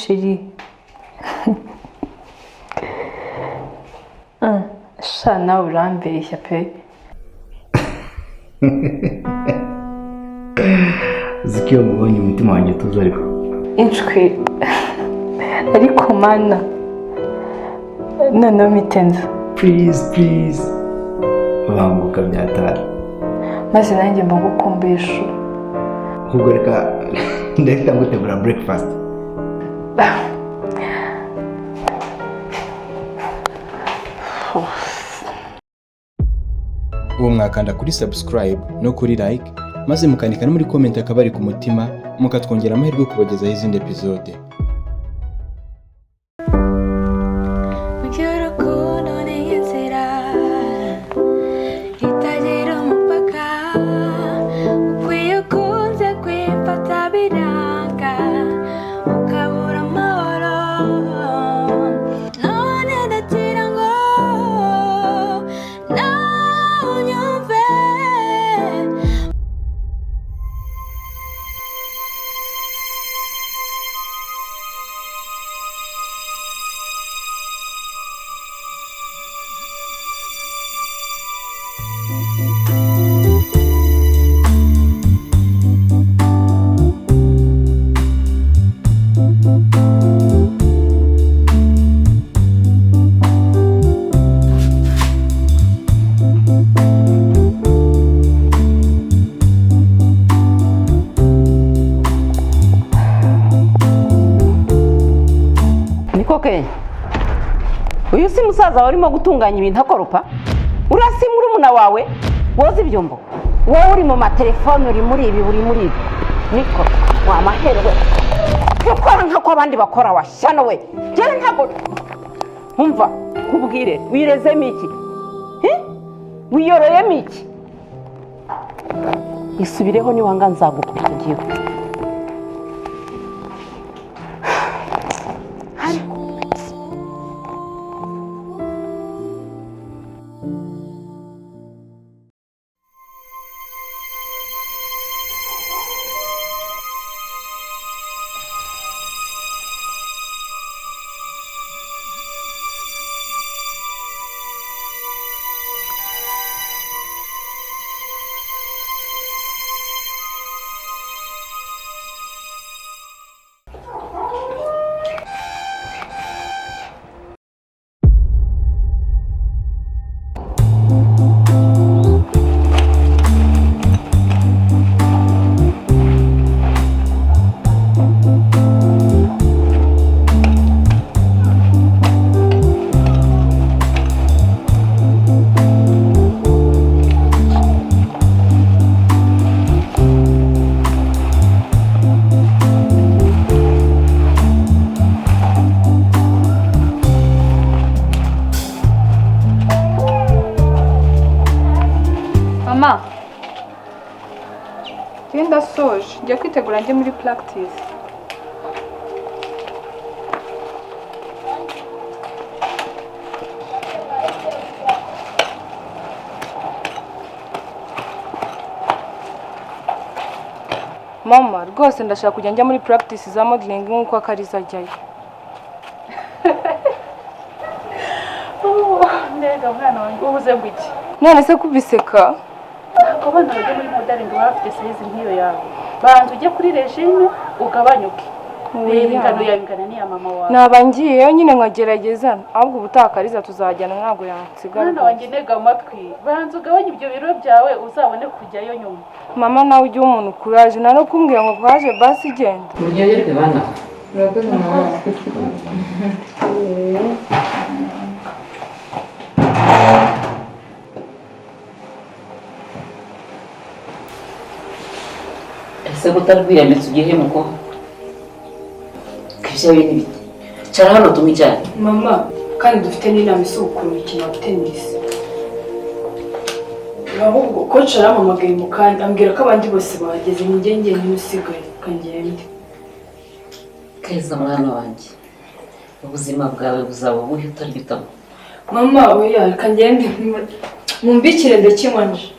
shiri. Shana urambeshya pe. Zikiyo mubonye umutima wanjye tuza ariko. Inshwe. Ariko mana. Noneho mitenza. Please. Banguka byatara. Maze nanjye mbagukumbisha. Ahubwo reka ndahita ngutegura breakfast. Uwo mwakanda kuri subscribe no kuri like maze mukandika no muri comment akabari ku mutima mukatwongera amahirwe kubagezaho izindi episode. Nikoke. Uyu si musaza warimo gutunganya ibintu akoropa? Urasimura umuna wawe woza ibyombo. Wowe uri mu matelefone uri muri ibi. Niko wa maherwe. Ukora nka abandi bakora washyano we. Jere ntabwo umva kubwire wirezemo iki? Wiyoroyemo iki? Isubireho ni wanga nzagukubita giye. Genda soje, njya kwitegura njye muri practice. Mama, rwose ndashaka kujya njya muri practice za modeling nk'uko Akariza ajyayo. Ndega mwana wanjye ubuze bwiki. None se kubiseka? Ntabwo abana bajya muri modeling bafite size nk'iyo yawe. Banza ujye kuri regime ugabanyuke. Ingano yawe ingana n'iya mama wawe. Naba ngiyeyo nyine nkagerageza, ahubwo ubutakariza tuzajyana ntabwo yansigara. Mwana wanjye ntega amatwi. Banza ugabanye ibyo biro byawe uzabone kujyayo nyuma. Mama nawe ujye umuntu kuraje, nano kumbwira ngo kwaje basi genda. Muryoherwe bana. Murakoze mama. Ese gutarwiyamitse ugiye muko? Kibya bintu bite? Cara hano tumwe cyane. Mama, kandi dufite n'inama isukura umukino wa tennis. Ahubwo coach arampamagaye mu kanya ambwira ko abandi bose bahageze njye n'usigaye kangende. Keza mwana wanjye. Ubuzima bwawe buzaba buhe utarigitamo. Mama, oya kangende mumbikire ndakinyanje.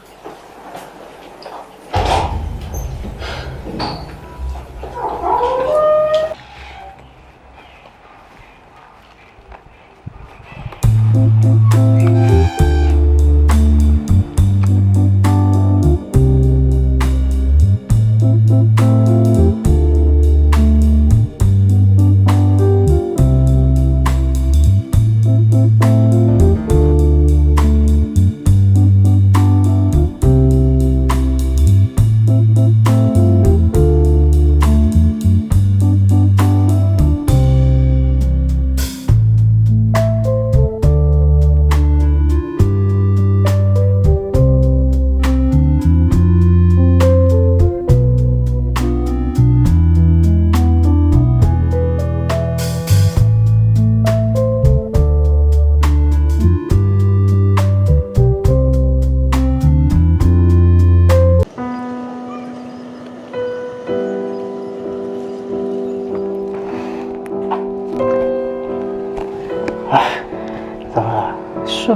sho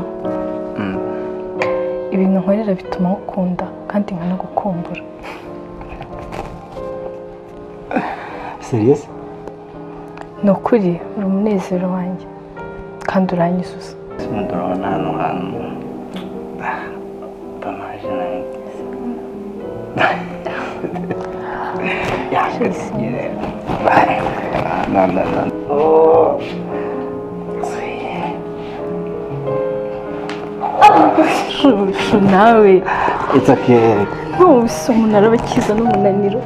ibintu nkorera bituma ngukunda kandi nkanagukumbura. Serious? Ni ukuri uri umunezero wanjye kandi uranyuzuza. Turabona hano hantu tamaje nayo. Nawe It's okay. ntubise umuntu arabakiza n'umunaniro.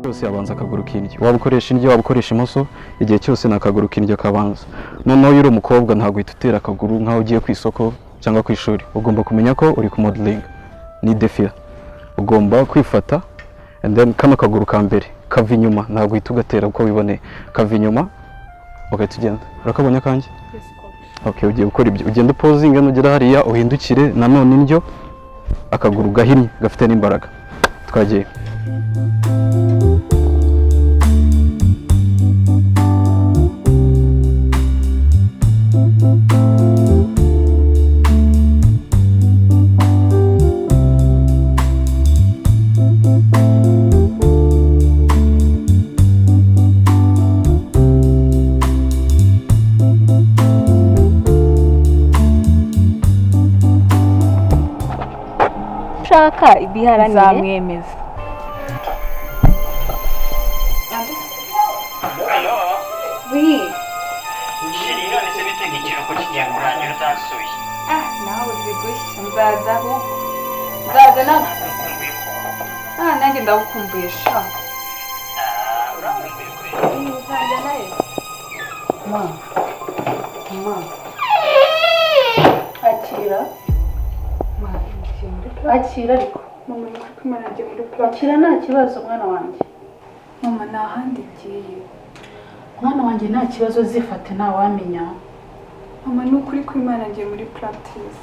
cyose yabanza akaguru k'indyo, waba ukoresha indyo waba ukoresha imoso, igihe cyose nakaguru k'indyo kabanza. Noneho iyo uri umukobwa ntabwo uhita utera akaguru nkaho ugiye ku isoko cyangwa ku ishuri, ugomba kumenya ko uri ku modeling, ni defia, ugomba kwifata and then kano kaguru ka mbere kava inyuma, ntabwo uhita ugatera uko wiboneye, kava inyuma ugahita ugenda. Urakabonye kanjye? Okay, ugiye gukora ibyo, ugenda upozinga nugera hariya uhindukire nanone indyo, akaguru gahinnye gafite n'imbaraga. Twagiye. Shaka ibiharanire zamwemeza. Oui. Chérie, none se bitega ikiruhuko kigiye kurangira utasuye. Nawe bigushya nzazaho. Nzaza nawe. Nanjye ndagukumbuye sha. Urambuye kure. Nzaza nawe. Mama. Akira. Akira ariko. Mama ni kumara njye muri plan. Akira nta kibazo mwana wanjye. Mama nta handi ngiye. Mwana wanjye nta kibazo zifate nta wamenya. Mama ni ukuri kwimana njye muri practice.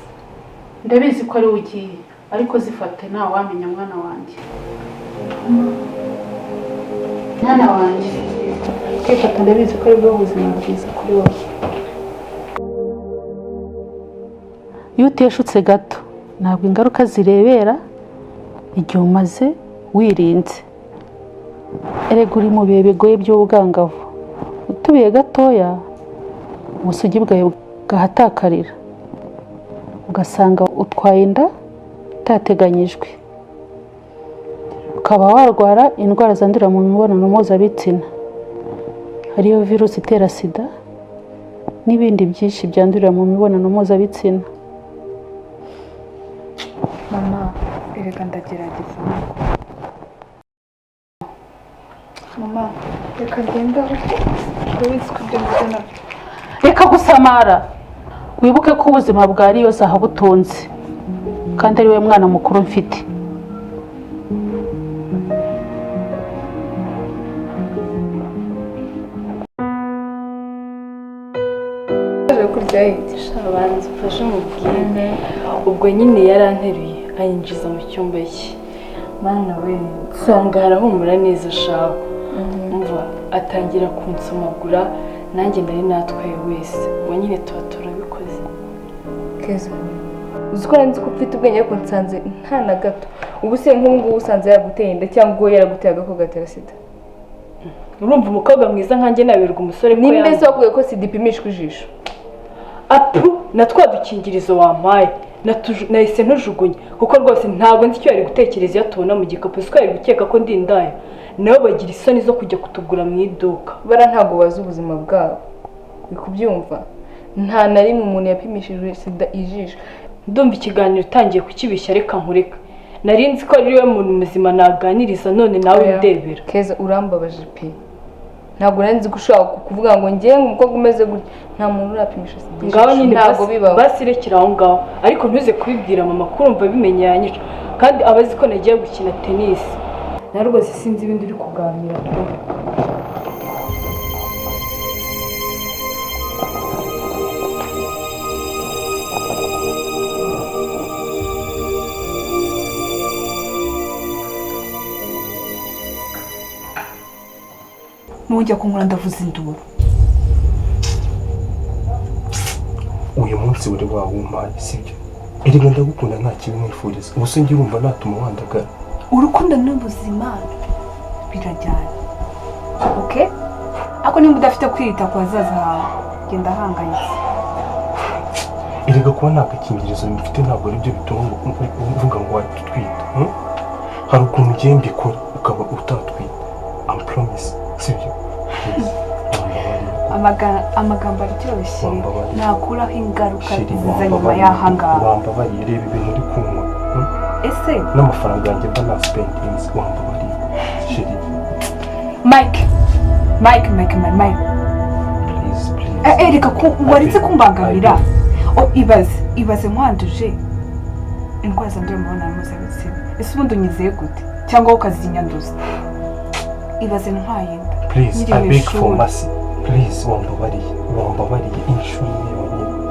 Ndabizi ko ari ugiye ariko zifate nta wamenya mwana wanjye. Mwana wanjye. Kwifata ndabizi ko ari bwo buzima bwiza kuri wowe. Iyo uteshutse gato ntabwo ingaruka zirebera igihe umaze wirinze. Erega uri mu bihe bigoye by'ubwangavu, utubiye gatoya ubusugi bwawe bwahatakarira ugasanga utwaye inda itateganyijwe, ukaba warwara indwara zandurira mu mibonano mpuzabitsina ariyo virusi itera sida n'ibindi byinshi byandurira mu mibonano mpuzabitsina. Mama, erega ndagerageza. Mama, reka ngende aho urabizi ko ibyo mbona. Reka gusamara, wibuke ko ubuzima bwa ariyo zahabu utunze kandi ari we mwana mukuru mfite. Shabanza ufashe umubwire. Ubwo nyine yaranteruye anyinjiza mu cyumba cye. Mana we, nsanga harahumura neza shaho. Umva atangira kunsomagura nanjye ndari natwaye wese. Ubu nyine tuba turabikoze. Keza. Uziko nzi ko ufite ubwenge ariko nsanze nta na gato. Ubu se nk'ubu usanze yaguteye inda cyangwa yaraguteye agakoko gatera sida. Urumva umukobwa mwiza nkanjye naberwa umusore ko nimbe se wakuye ko sida ipimishwa ijisho. Apu na twa dukingirizo wampaye nahise ntujugunye kuko rwose ntabwo nzi icyo yari gutekereza iyo tubona mu gikapu, siko yari gukeka ko ndi indaya. Nabo bagira isoni zo kujya kutugura mu iduka. Bara ntabwo bazi ubuzima bwabo, bikubyumva. Nta na rimwe umuntu yapimishijwe sida ijisho. Ndumva ikiganiro utangiye kukibishya, reka nkureka. Nari nzi ko ari we muntu muzima naganiriza, none nawe ndebera. Keza urambabaje pe. Ntabwo nzi gushaka kuvuga ngo ngiye umukobwa umeze gutya, nta muntu urapimisha sida. Ngaho nyine basi rekera aho ngaho, ariko ntuze kubibwira mama kurumva bimenye yanyica, kandi abazi ko nagiye gukina tennis. Na rwose sinzi ibindi uri kuganira pe. nujya kunkura ndavuza induru. Uyu munsi uri wawumpaye sibyo? Erega ndagukunda nta kibi mwifuriza. Ubuse ngiye urumva natuma wandagara. Urukundo n'ubuzima birajyana. Okay? Ako nimba udafite kwita ku hazaza hawe genda hangayitse. Erega kuba nta gakingirizo mfite ntabwo ari byo bituma uvuga ngo watwita. Hari ukuntu ugiye mbikora ukaba utatwita. I promise sibyo? Amagambo aryoshye nakuraho ingaruka ziza nyuma y'ahangaha. Wambabariye reba ibintu uri kunywa. Ese n'amafaranga yanjye mba na spendings wambabariye sheri. Mike. Please. Reka waretse kumbangamira. Ibaze nkwanduje indwara zandura mu mibonano mpuzabitsina. Ese ubundi unyizeye gute? Cyangwa ukazinyanduza? Ibaze ntwayenda. Please, I beg for mercy. Please, wambabariye inshuro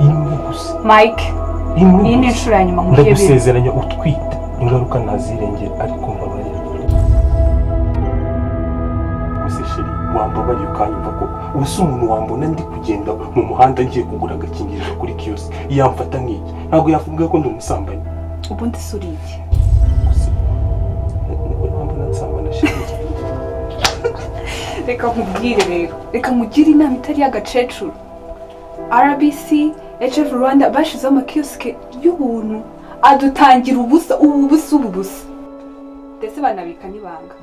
imwe gusa. Mike, iyi ni inshuro ya nyuma nkubwiye. Ndagusezeranya utwite ingaruka ntazirengera ariko mbabarira. Gusa sheri wambabariye ukanyumva ko ubusa umuntu wambona ndi kugenda mu muhanda ngiye kugura agakingirizo kuri kiosk yamfata nk'iki ntabwo yavuga ko ndi umusambanyi. Ubundi suri iki? Wambona nsambana sheri. Reka nkubwire rero, reka nkugire inama itari y'agacecuru. RBC, HF Rwanda bashizeho amakiyosike y'ubuntu adutangira ubusa. Ndetse banabika n'ibanga.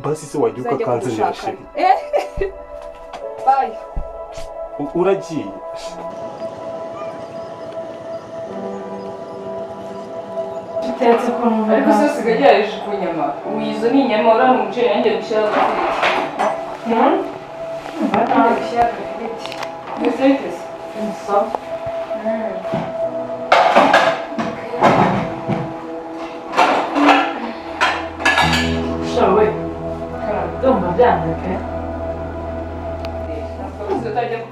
Basi se wagiye ukakanzanira sheri. Bye. Uragiye. Bitetse ko numva ariko se usigaye yaje ku nyama. Uyizo ni inyama ura mu muceri nanjye gushyira agafiriti. Nanjye gushyira agafiriti. Mbese bitese? Nsa. Shawe. Ndumva byanze pe. Ntabwo utajya ku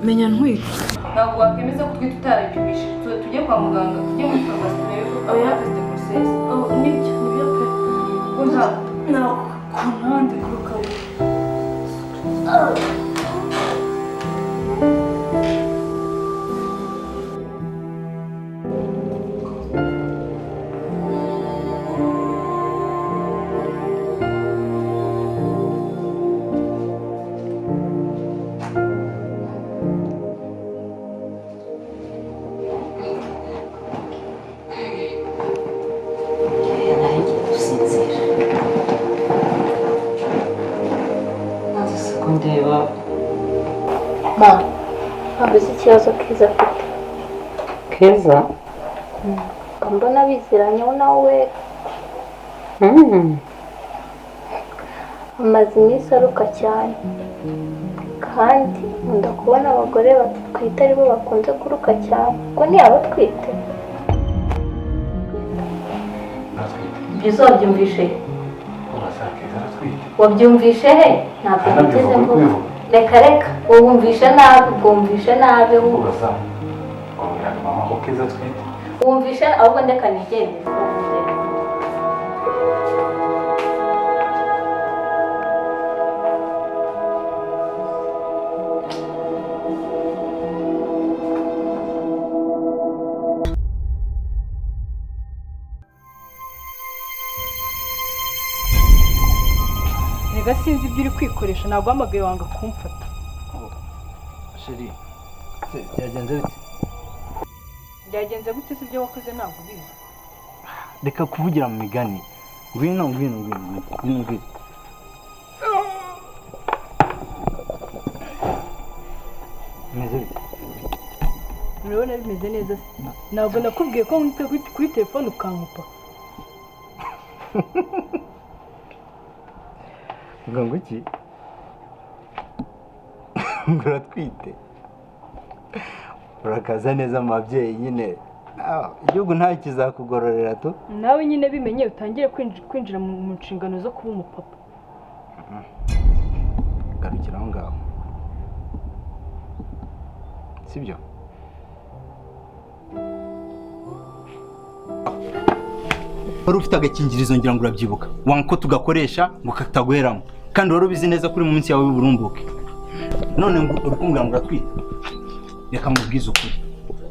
menya ntwite. Ntabwo wakemeza ko twita utarabipimishije. Tujye kwa muganga, tujye muri farumasi turebe ko test process. Nibyo pe. Ntabwo kunande kuruka. Ntabwo uzi ikibazo Keza afite. Keza? Mbona biziranyeho nawe. Amaze iminsi aruka cyane. Kandi nkunda kubona abagore batwite aribo bakunze kuruka cyane. Ko ntiyaba atwite. Ibyo wabyumvishe? Wabyumvishe he? Ntabwo nigeze mvuga. Reka wumvishe nabi wumvishe ahubwo ndeka nigende. Rega sinzi ibyo uri kwikoresha ntabwo wamagaye wanga kumfata. Sheri, byagenze bite? Byagenze gute se ibyo wakoze ntabwo ubizi? Reka kuvugira mu migani. Ngwino. Meze bite? Urabona bimeze neza. Ntabwo nakubwiye ko nkwita kuri telefone ukankupa. Ngo iki? ngo uratwite urakaza neza mu babyeyi nyine igihugu nta kizakugororera tu nawe nyine bimenye utangire kwinjira mu nshingano zo kuba umupapa. garukira aho ngaho sibyo wari ufite agakingirizo ngira ngo urabyibuka wanga ko tugakoresha ngo kataguheramo kandi wari ubizi neza kuri munsi yawe y'uburumbuke none ngo uri kumbwira ngo uratwite reka mubwize ukuri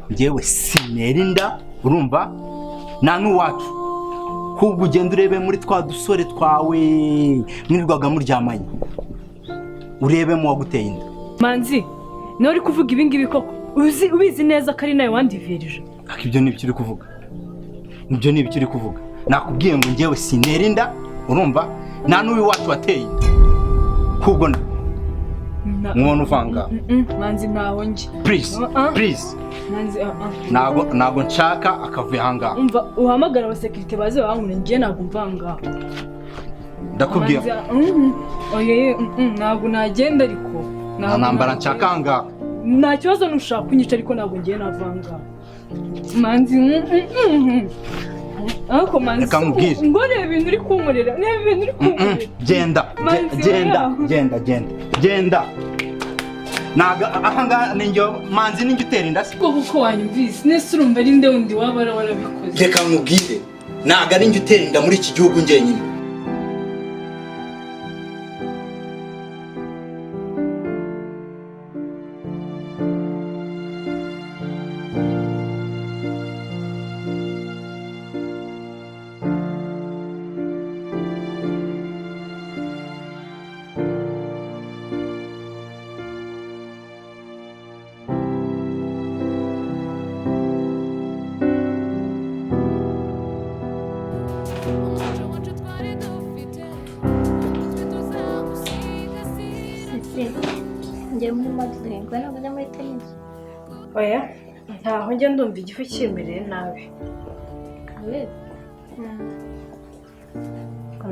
njyewe sinerinda urumva nta n'uwacu ahubwo ugenda urebe muri twa dusore twawe mwirirwaga muryamanye urebemo waguteye inda. Manzi nawe uri kuvuga ibi ngibi koko ubizi neza ko ari nawe wandivirije. Ibyo ni ibyo uri kuvuga ibyo ni ibyo uri kuvuga nakubwiye ngo njyewe sinerinda urumva nta n'uwiwacu wateye inda ahubwo mwone uvanga. Manzi ntaho njye please Manzi ntabwo nshaka akavuye ahangaha. Umva uhamagara abasekirite baze bankure njye ntabwo mvanga ndakubwira ntabwo nagenda ariko nta ntambara nshaka ahangaha. Nta kibazo nushaka kunyica ariko ntabwo ngiye navanga Manzi ariko Manzi ngo reba ibintu uri kunkorera genda naga ahangaha ninjye Manzi ninjye utera inda se kuko wanyumvise nese urumva ari nde wundi waba warabikoze. Reka nkubwire naga ninjye utera inda muri iki gihugu njyenyine. njye muri maduhinga ntabwo njya muri tenisi. Oya ntaho njya ndumva igifu cyemereye nabi.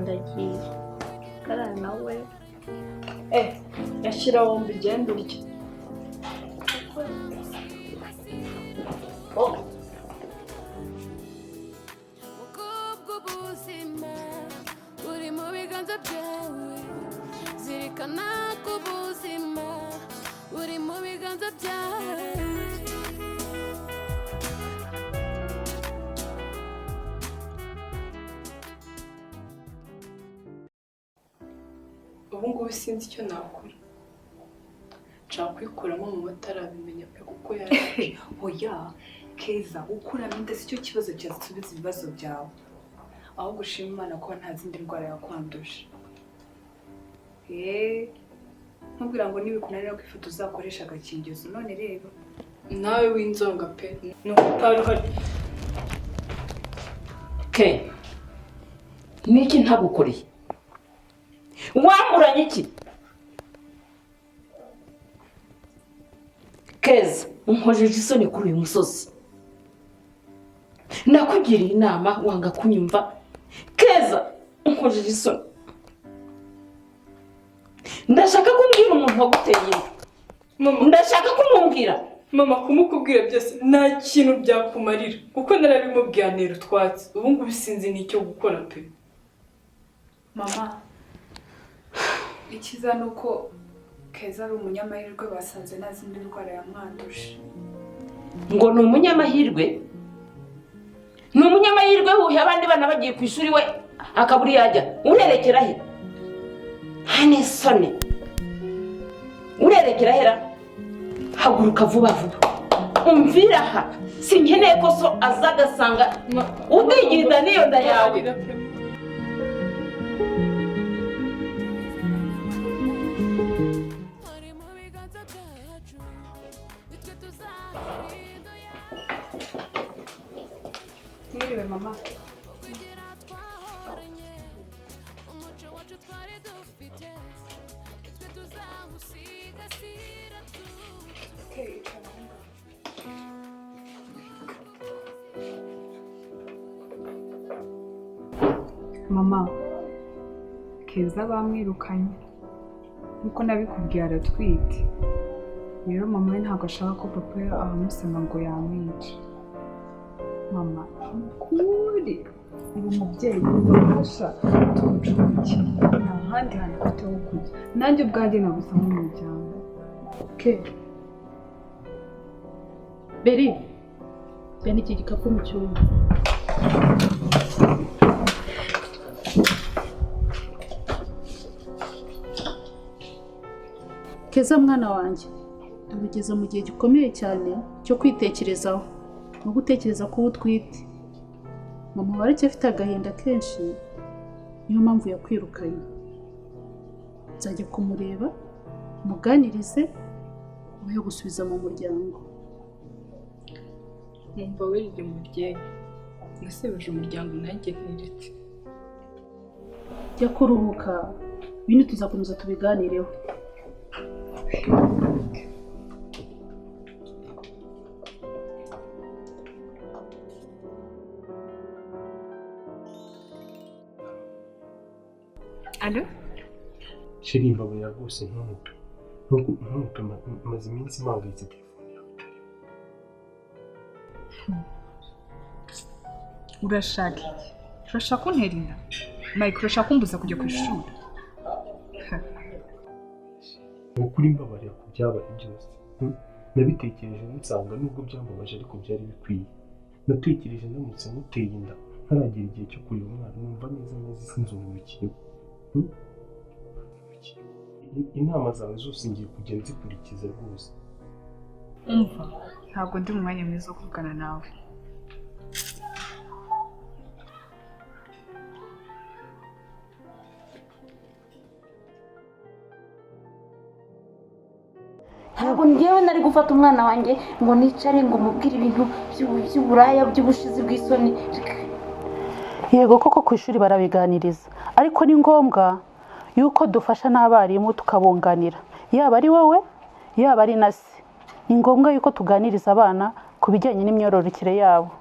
Ndagiye karara nawe yashyira wombi igenda urya. Zirikana ko ubuzima buri mu biganza byawe. Ubu ngubu sinzi icyo nakora nshaka kwikuramo mu batarabimenya pe kuko yari oya Keza ukuramo inda si cyo kibazo cyasubiza ibibazo byawe aho gushima Imana ko nta zindi ndwara yakwanduje. Nkubwira ngo nibikunanira kwifata uzakoresha agakingirizo none reba nawe w'inzonga pe nuko utari uhari. Niki ntagukoreye wamuranye iki Keza unkojeje isoni kuri uyu musozi nakugiriye inama wanga kunyumva. Keza unkojeje isoni ndashaka kumbwira umuntu waguteye inda ndashaka kumubwira mama kumukubwira byose nta kintu byakumarira kuko narabimubwiye ntera utwatsi ubu ngubu sinzi n'icyo gukora pe. Mama ikiza nuko Keza ari umunyamahirwe basanze nta zindi ndwara yamwanduje. Ngo ni umunyamahirwe? Ni umunyamahirwe wuhe abandi bana bagiye ku ishuri we akaburi yajya urerekera he? Hane sone urerekera hera haguruka vuba vuba umvira aha sinkeneye ko so azagasanga ubwigirida niyo nda yawe. Mwiriwe mama. Mama Keza bamwirukanye nkuko nabikubwiye aratwite rero mama we ntabwo ashaka ko papa we amusema ngo yamwice. Mama ukuri ubu mubyeyi ubafasha tugucumbikira nta handi hantu ufite ho kujya, nanjye ubwanjye nagusa nk'umuryango. Beri, jyana iki gikapu mu cyumba. Keza mwana wanjye, tubigeze mu gihe gikomeye cyane cyo kwitekerezaho no gutekereza ko utwite. Mama wareke afite agahinda kenshi, niyo mpamvu yakwirukanye. Nzajya kumureba, muganirize, uhe gusubiza mu muryango. Numva wirinde umubyeyi, nasebeje umuryango nanjye ntiretse. Jya kuruhuka, bino tuzakomeza tubiganireho. Alo? Sheri mbabarira rwose ntupe maze iminsi mpangayitse telefone yawe itari. Urashaka iki? Urashaka kuntera inda? Mike, urashaka kumbuza kujya ku ishuri? Ni ukuri mbabarira ku byabaye byose. Nabitekereje nsanga nubwo byambabaje ariko byari bikwiye. Natekereje ndamutse muteye inda ntaragera igihe cyo kurera umwana numva neza sinzumurikiye. Inama zawe zose ngiye kujya nzikurikiza rwose. Umva, ntabwo ndi mu mwanya mwiza wo kuvugana nawe. ntabwo ngewe nari gufata umwana wanjye ngo nicare ngo mubwire ibintu by'uburaya by'ubushizi bw'isoni. Yego koko ku ishuri barabiganiriza, ariko ni ngombwa yuko dufasha n'abarimu tukabunganira, yaba ari wowe yaba ari na se. Ni ngombwa yuko tuganiriza abana ku bijyanye n'imyororokere yabo.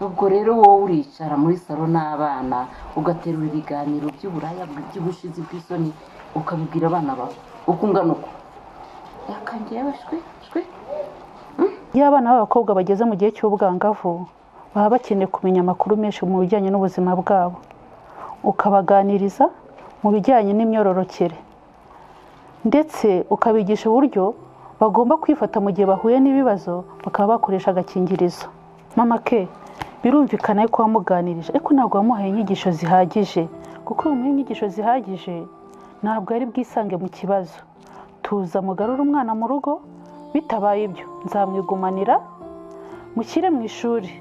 Ubwo rero wowe uricara muri salo n'abana ugaterura ibiganiro by'uburaya by'ubushizi bw'isoni ukabibwira abana bawe uko ungana uko yakangewe shwe. Iyo abana b'abakobwa bageze mu gihe cy'ubwangavu baba bakeneye kumenya amakuru menshi mu bijyanye n'ubuzima bwabo, ukabaganiriza mu bijyanye n'imyororokere ndetse ukabigisha uburyo bagomba kwifata mu gihe bahuye n'ibibazo, bakaba bakoresha agakingirizo. Mama ke, birumvikana ko wamuganirije ariko ntabwo wamuhaye inyigisho zihagije, kuko iyo umuhaye inyigisho zihagije ntabwo ari bwisange mu kibazo. Tuza mugarura umwana mu rugo, bitabaye ibyo nzamwigumanira mushyire mu ishuri.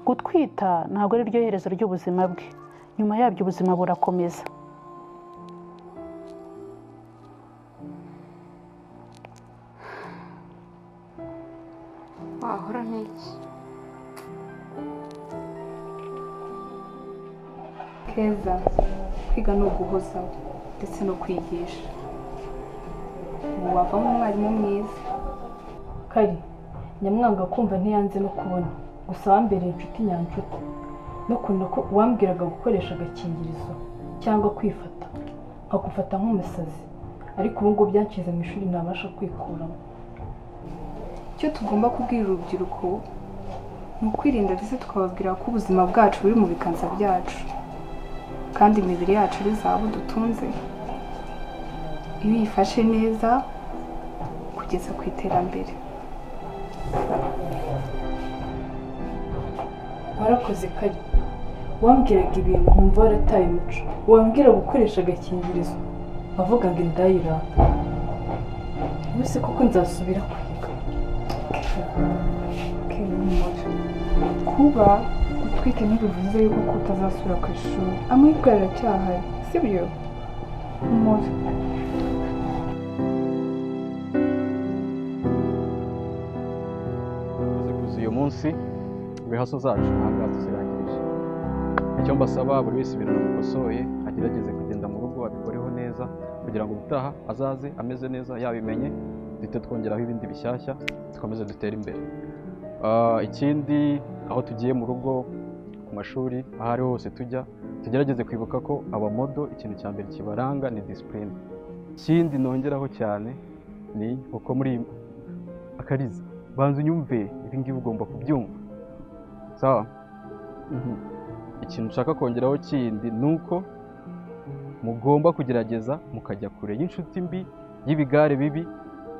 Gutwita ntabwo ari ryo herezo ry'ubuzima bwe, nyuma yabyo ubuzima burakomeza. Wahora n'iki? Keza, kwiga ni uguhozaho ndetse no kwigisha. Ubu wavamo umwarimu mwiza. Kari, nyamwanga kumva ntiyanze no kubona, gusa wambereye inshuti nyanshuti. No kuntu ko wambwiraga gukoresha agakingirizo cyangwa kwifata, nkagufata nk'umusazi. Ariko ubu ngubu byanshize mu ishuri ntabasha kwikuramo. Icyo tugomba kubwira urubyiruko ni ukwirinda ndetse tukababwira ko ubuzima bwacu buri mu biganza byacu, kandi imibiri yacu ari zahabu dutunze. Iyo uyifashe neza kugeza ku iterambere. Warakoze Kari, wambwiraga ibintu nkumva warataye umuco. Wambwira gukoresha agakingirizo avuga ngo indayira. Ubuse koko nzasubira kwiga. Kuba utwite ntibivuze yuko utazasubira ku ishuri. Amahirwe aracyahari, sibyo? Umuri. Uyu munsi rehearsal zacu ntabwo tuzirangirije. Icyo mbasaba buri wese ibintu namukosoye agerageze kugenda mu rugo abikoreho neza kugira ngo ubutaha azaze ameze neza yabimenye, duhite twongeraho ibindi bishyashya dukomeze dutere imbere. Ikindi aho tugiye mu rugo, ku mashuri, aho ari hose tujya, tugerageze kwibuka ko abamodo ikintu cya mbere kibaranga ni discipline. ikindi nongeraho cyane ni uko muri Akariza banza unyumve ibi ngibi ugomba kubyumva sawa. Ikintu nshaka kongeraho kindi ni uko mugomba kugerageza mukajya kure y'inshuti mbi, y'ibigare bibi,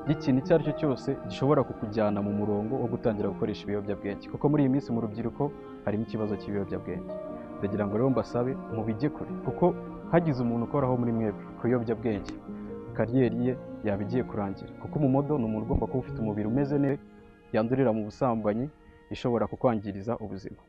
y'ikintu icyo ari cyo cyose gishobora kukujyana mu murongo wo gutangira gukoresha ibiyobyabwenge, kuko muri iyi minsi mu rubyiruko harimo ikibazo cy'ibiyobyabwenge. Ndagira ngo rero mbasabe mubijye kure, kuko hagize umuntu ukoraho muri mwebwe ku biyobyabwenge kariyeri ye yaba igiye kurangira, kuko umumodo ni umuntu ugomba kuba ufite umubiri umeze neza, yandurira mu busambanyi ishobora kukwangiriza ubuzima.